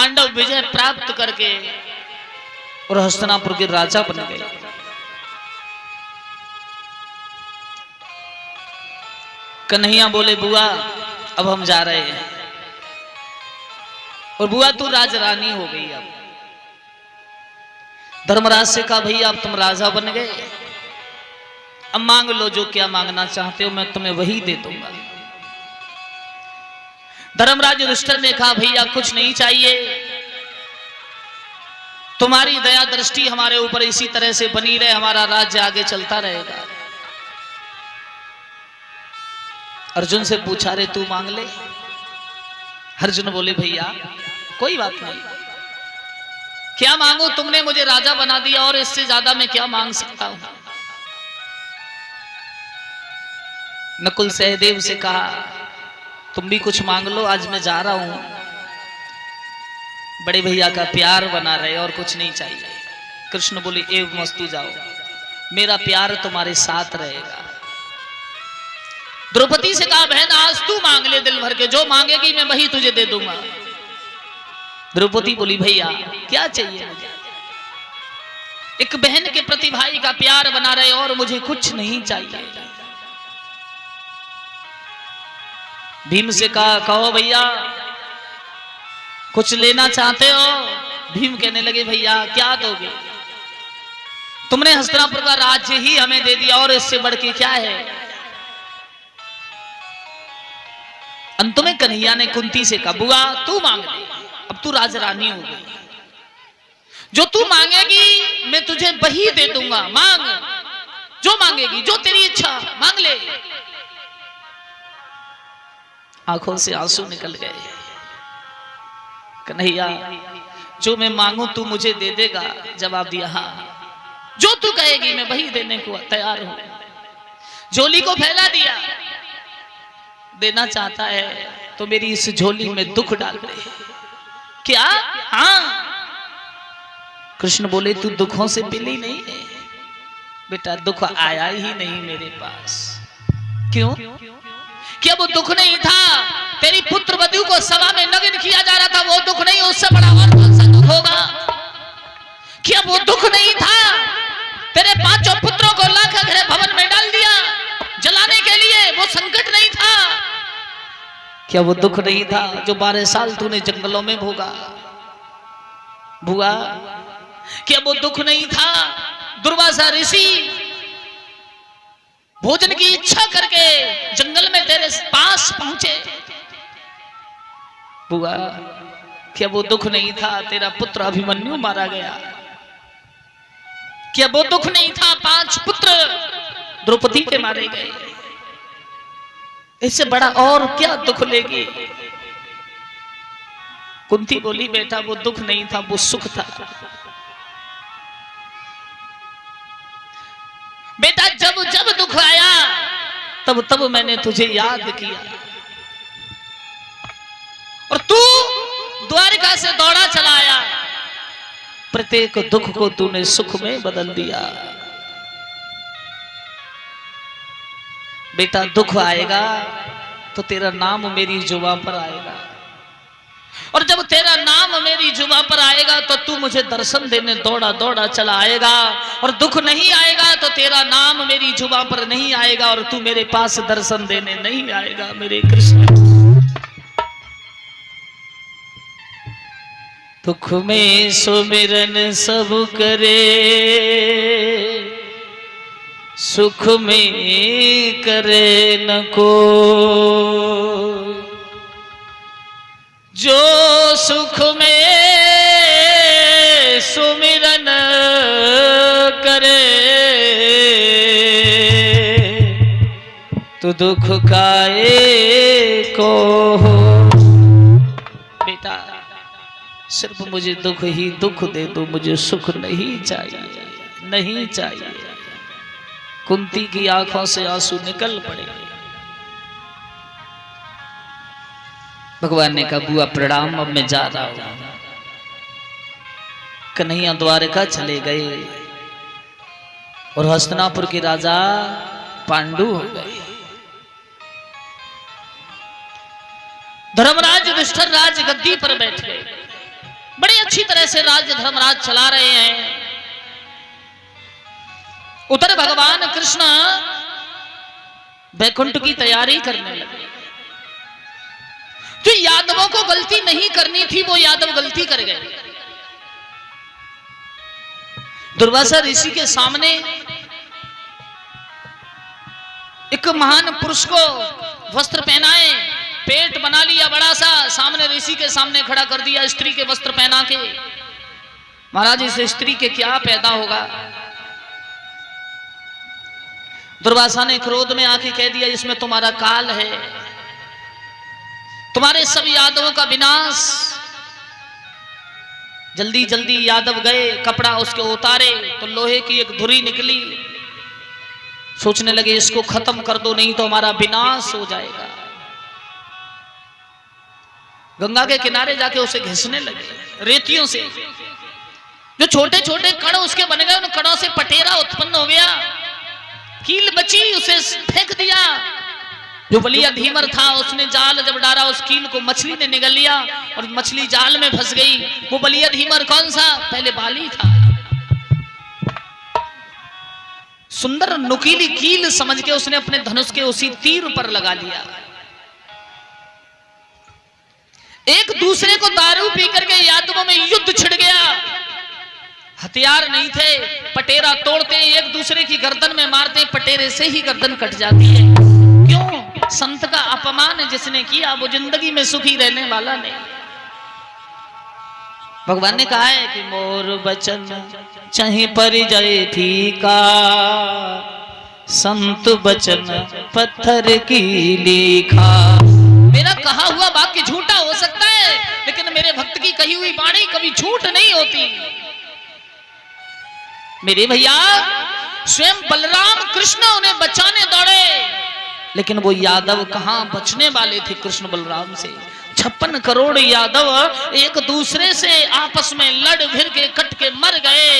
पांडव विजय प्राप्त करके और हस्तिनापुर के राजा बन गए। कन्हैया बोले बुआ अब हम जा रहे हैं। और बुआ तू राजरानी हो गई। अब धर्मराज से कहा भैया अब तुम राजा बन गए, अब मांग लो जो क्या मांगना चाहते हो, मैं तुम्हें वही दे दूंगा। धर्मराज युधिष्ठिर ने कहा भैया कुछ नहीं चाहिए, तुम्हारी दया दृष्टि हमारे ऊपर इसी तरह से बनी रहे, हमारा राज्य आगे चलता रहेगा। अर्जुन से पूछा रे तू मांग ले। अर्जुन बोले भैया कोई बात नहीं, क्या मांगू, तुमने मुझे राजा बना दिया और इससे ज्यादा मैं क्या मांग सकता हूं। नकुल सहदेव से कहा तुम भी कुछ मांग लो, आज मैं जा रहा हूं, बड़े भैया का प्यार बना रहे और कुछ नहीं चाहिए। कृष्ण बोले एवं मस्तु जाओ, मेरा प्यार तुम्हारे साथ रहेगा। द्रौपदी से कहा बहन आज तू मांग ले दिल भर के, जो मांगेगी मैं वही तुझे दे दूंगा। द्रौपदी बोली भैया क्या चाहिए मुझे, एक बहन के प्रति भाई का प्यार बना रहे और मुझे कुछ नहीं चाहिए। भीम से कहा कहो भैया कुछ लेना चाहते हो। भीम कहने लगे भैया क्या दोगे, तुमने हस्तिनापुर का राज्य ही हमें दे दिया और इससे बढ़ के क्या है। अंत में कन्हैया ने कुंती से कहा बुआ तू मांग ले, अब तू राजरानी हो गई, जो तू मांगेगी मैं तुझे वही दे दूंगा, मांग जो मांगेगी, जो तेरी इच्छा मांग ले। आंखों से आंसू निकल गए। कन्हैया जो मैं मांगू तू मुझे दे देगा। जवाब दिया हाँ, जो तू कहेगी मैं वही देने को तैयार हूं। झोली को फैला दिया, देना चाहता है तो मेरी इस झोली में दुख डाल दे। क्या? हाँ। कृष्ण बोले तू दुखों से मिली नहीं है बेटा, दुख आया ही नहीं मेरे पास। क्यों? क्या वो दुख नहीं था तेरी पुत्र वधू को सभा में नग्न किया जा रहा था, वो दुख नहीं, उससे बड़ा और कौन सा दुख होगा? क्या वो दुख नहीं था तेरे पांचों पुत्रों को लाकर घर भवन में डाल दिया जलाने के लिए, वो संकट नहीं था? क्या वो दुख नहीं था जो 12 साल तूने जंगलों में भोगा? बुआ क्या वो दुख नहीं था दुर्वासा ऋषि भोजन की इच्छा करके जंगल में तेरे पास पहुंचे? बुआ क्या वो दुख नहीं था तेरा पुत्र अभिमन्यु मारा गया? क्या वो दुख नहीं था 5 पुत्र द्रौपदी के मारे गए? इससे बड़ा और क्या दुख लेगी? कुंती बोली बेटा वो दुख नहीं था, वो सुख था। बेटा जब जब दुख आया तब तब मैंने तुझे याद किया और तू द्वारिका से दौड़ा चला आया, प्रत्येक दुख को तूने सुख में बदल दिया। बेटा दुख आएगा तो तेरा नाम मेरी जुबान पर आएगा, और जब तेरा नाम मेरी जुबान पर आएगा तो तू मुझे दर्शन देने दौड़ा दौड़ा चला आएगा, और दुख नहीं आएगा तो तेरा नाम मेरी जुबान पर नहीं आएगा और तू मेरे पास दर्शन देने नहीं आएगा। मेरे कृष्ण दुख में सुमिरन सब करे, सुख में करे न को, जो सुख में सुमिरन करे तो दुख काहे को हो। बेटा सिर्फ मुझे दुख ही दुख दे दो, मुझे सुख नहीं चाहिए, नहीं चाहिए। कुंती की आंखों से आंसू निकल पड़े। भगवान ने कहा बुआ प्रणाम, अब मैं जा रहा हूं। कन्हैया द्वारका चले गए और हस्तिनापुर के राजा पांडु हो गए। धर्मराज युधिष्ठिर राज गद्दी पर बैठ गए। बड़ी अच्छी तरह से राज्य धर्मराज चला रहे हैं। उधर भगवान कृष्ण बैकुंठ की तैयारी करने लगे। जो यादवों को गलती नहीं करनी थी वो यादव गलती कर गए। दुर्वासा ऋषि के सामने एक महान पुरुष को वस्त्र पहनाए, पेट बना लिया बड़ा सा, सामने ऋषि के सामने खड़ा कर दिया स्त्री के वस्त्र पहना के। महाराज इस स्त्री के क्या पैदा होगा? दुर्वासा ने क्रोध में आके कह दिया इसमें तुम्हारा काल है, तुम्हारे सब यादवों का विनाश। जल्दी जल्दी यादव गए, कपड़ा उसके उतारे तो लोहे की एक धुरी निकली। सोचने लगे इसको खत्म कर दो नहीं तो हमारा विनाश हो जाएगा। गंगा के किनारे जाके उसे घिसने लगे रेतियों से। जो छोटे छोटे कण उसके बन गए उन कणों से पटेरा उत्पन्न हो गया। कील बची, उसे फेंक दिया। जो बलिया धीमर था उसने जाल जब डाला उस कील को मछली ने निगल लिया और मछली जाल में फंस गई। वो बलिया धीमर कौन सा? पहले बाली था। सुंदर नुकीली कील समझ के उसने अपने धनुष के उसी तीर पर लगा लिया। एक दूसरे को दारू पी करके यादवों में युद्ध छिड़ गया। हथियार नहीं थे, पटेरा तोड़ते एक दूसरे की गर्दन में मारते, पटेरे से ही गर्दन कट जाती है। क्यों? संत का अपमान जिसने किया वो जिंदगी में सुखी रहने वाला नहीं। भगवान ने कहा है कि मोर बचन चाहे पर जाए फीका, संत बचन पत्थर की लिखा। मेरा कहा हुआ वाक्य झूठा हो सकता है लेकिन मेरे भक्त की कही हुई वाणी कभी झूठ नहीं होती। मेरे भैया स्वयं बलराम कृष्ण उन्हें बचाने दौड़े लेकिन वो यादव कहां बचने वाले थे कृष्ण बलराम से। 56 करोड़ यादव एक दूसरे से आपस में लड़ भिड़ के कट के मर गए।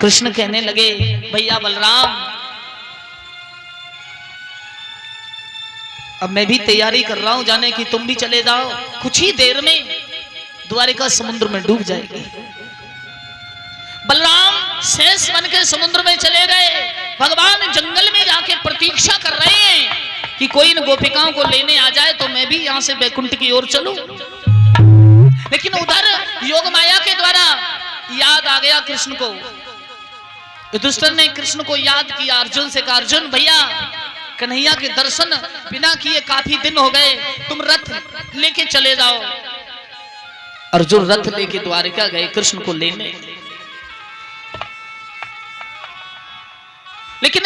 कृष्ण कहने लगे भैया बलराम अब मैं भी तैयारी कर रहा हूं जाने की, तुम भी चले जाओ। कुछ ही देर में द्वारिका समुद्र में डूब जाएगी। बलराम शेष बन के समुद्र में चले गए। भगवान जंगल में जाके प्रतीक्षा कर रहे हैं कि कोई इन गोपिकाओं को लेने आ जाए तो मैं भी यहां से बैकुंठ की ओर चलूं। लेकिन उधर योग माया के द्वारा याद आ गया कृष्ण को। युधिष्ठिर ने कृष्ण को याद किया। अर्जुन से कहा अर्जुन भैया कन्हैया के दर्शन बिना किए काफी दिन हो गए, तुम रथ लेके चले जाओ। अर्जुन रथ लेके द्वारिका गए कृष्ण को लेने। लेकिन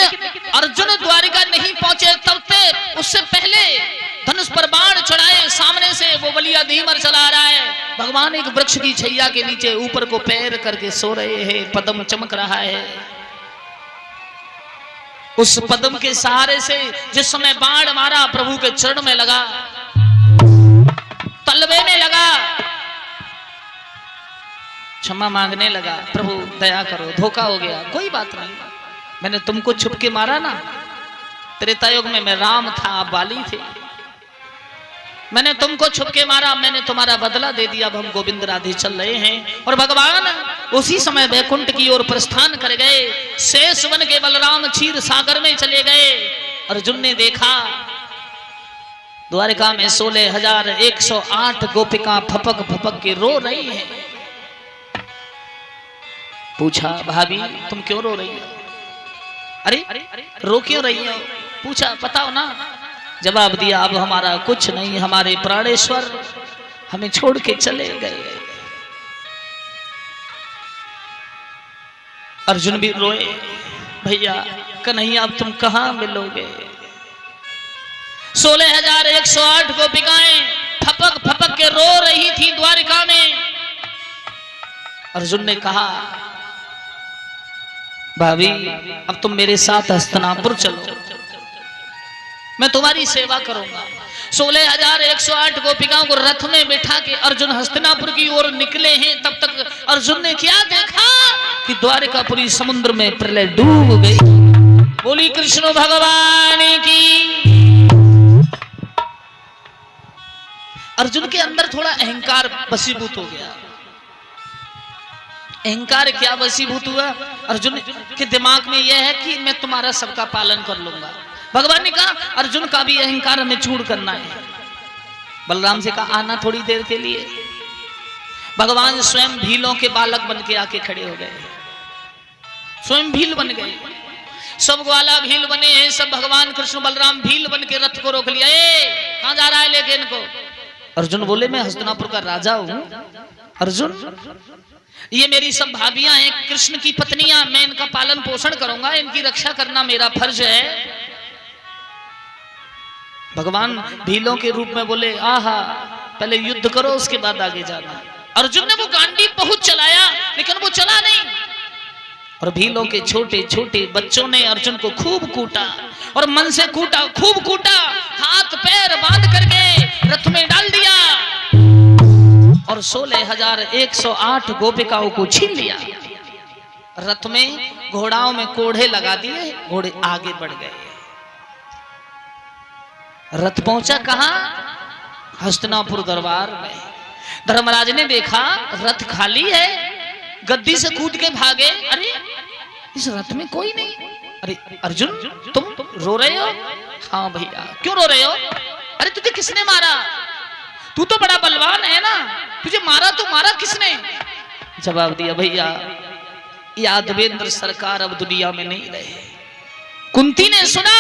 अर्जुन द्वारिका नहीं पहुंचे तब तक उससे पहले धनुष पर बाण चढ़ाए। सामने से वो बलिया धीमर चला रहा है। भगवान एक वृक्ष की छैया के नीचे ऊपर को पैर करके सो रहे हैं। पद्म चमक रहा है। उस पद्म के सहारे से जिस समय बाण मारा प्रभु के चरण में लगा, तलवे में लगा, क्षमा मांगने लगा, प्रभु दया करो धोखा हो गया, कोई बात नहीं, मैंने तुमको छुप के मारा ना। त्रेतायुग में मैं राम था, आप बाली थे, मैंने तुमको छुप के मारा, मैंने तुम्हारा बदला दे दिया। अब हम गोविंद राधे चल रहे हैं। और भगवान उसी समय बैकुंठ की ओर प्रस्थान कर गए। शेष बन के बलराम क्षीर सागर में चले गए। अर्जुन ने देखा द्वारिका में 16,108 गोपिका फपक फपक के रो रही हैं। पूछा भाभी तुम क्यों रो रही हो? अरे रो क्यों रही हो? पूछा बताओ ना। जवाब दिया अब हमारा कुछ नहीं, हमारे प्राणेश्वर हमें छोड़ के चले गए। अर्जुन भी रोए, भैया कन्हैया अब तुम कहां मिलोगे? 16,108 गोपिकाएं फपक फपक के रो रही थी द्वारिका में। अर्जुन ने कहा भाभी अब तुम मेरे साथ हस्तिनापुर चलो, मैं तुम्हारी सेवा करूंगा। 16,108 गोपिकाओं को रथ में बिठा के अर्जुन हस्तिनापुर की ओर निकले हैं। तब तक अर्जुन ने क्या देखा कि द्वारिकापुरी समुद्र में प्रलय डूब गई। बोली कृष्ण भगवान की। अर्जुन के अंदर थोड़ा अहंकार वशीभूत हो गया। अहंकार क्या वशीभूत हुआ? अर्जुन के दिमाग में यह है कि मैं तुम्हारा सबका पालन कर लूंगा। भगवान ने कहा अर्जुन का भी अहंकार हमें चूर करना है। बलराम से कहा आना थोड़ी देर के लिए। भगवान स्वयं भीलों के बालक बन के आके खड़े हो गए, स्वयं भील बन गए, सब ग्वाला भील बने हैं, सब भगवान कृष्ण बलराम भील बन के रथ को रोक लिया। कहां जा रहा है लेके इनको? अर्जुन बोले मैं हस्तिनापुर का राजा हूं। अर्जुन ये मेरी सब भाभियां हैं, कृष्ण की पत्नियां, मैं इनका पालन पोषण करूंगा, इनकी रक्षा करना मेरा फर्ज है। भगवान भीलों के रूप में बोले आहा पहले युद्ध करो उसके बाद आगे जाना। अर्जुन ने वो गांडी बहुत चलाया लेकिन वो चला नहीं, और भीलों के छोटे छोटे बच्चों ने अर्जुन को खूब कूटा और मन से कूटा, खूब कूटा, हाथ पैर बांध करके रथ में डाल दिया और 16,108 गोपिकाओं को छीन लिया। रथ में घोड़ाओं में कोढ़े लगा दिए, घोड़े आगे बढ़ गए। रथ पहुंचा कहां? हस्तिनापुर दरबार में। धर्मराज ने देखा रथ खाली है, गद्दी से कूद के भागे, अरे इस रथ में कोई नहीं। अरे अर्जुन तुम रो रहे हो? हाँ भैया। क्यों रो रहे हो? अरे तुझे किसने मारा? तू तो बड़ा बलवान है ना, तुझे मारा तो मारा किसने? जवाब दिया भैया यादवेंद्र सरकार अब दुनिया में नहीं रहे। कुंती ने सुना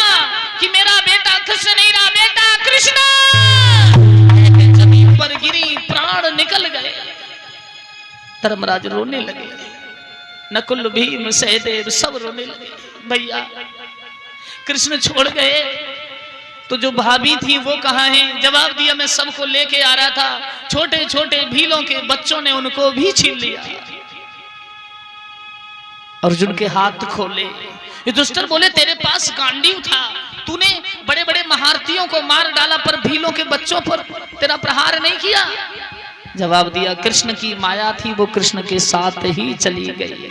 कि मेरा बेटा कृष्ण नहीं रहा, बेटा कृष्ण जमीन पर गिरी, प्राण निकल गए। धर्मराज रोने लगे, नकुल भीम सहदेव सब रोने लगे। भैया कृष्ण छोड़ गए तो जो भाभी थी वो कहाँ है? जवाब दिया मैं सबको लेके आ रहा था, छोटे छोटे भीलों के बच्चों ने उनको भी छीन लिया। अर्जुन के हाथ खोले, युधिष्ठिर बोले तेरे पास गांडीव था, तूने बड़े बड़े महारथियों को मार डाला पर भीलों के बच्चों पर तेरा प्रहार नहीं किया। जवाब दिया कृष्ण की माया थी, वो कृष्ण के साथ ही चली गई।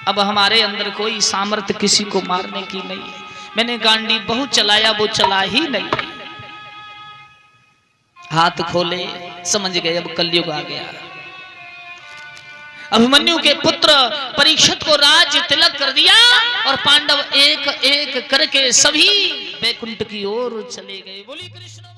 अब हमारे अंदर कोई सामर्थ्य किसी को मारने की नहीं है। मैंने गांडी बहुत चलाया, वो चला ही नहीं। हाथ खोले, समझ गए अब कलयुग आ गया। अभिमन्यु के पुत्र परीक्षित को राज्य तिलक कर दिया और पांडव एक एक करके सभी वैकुंठ की ओर चले गए। बोली कृष्ण।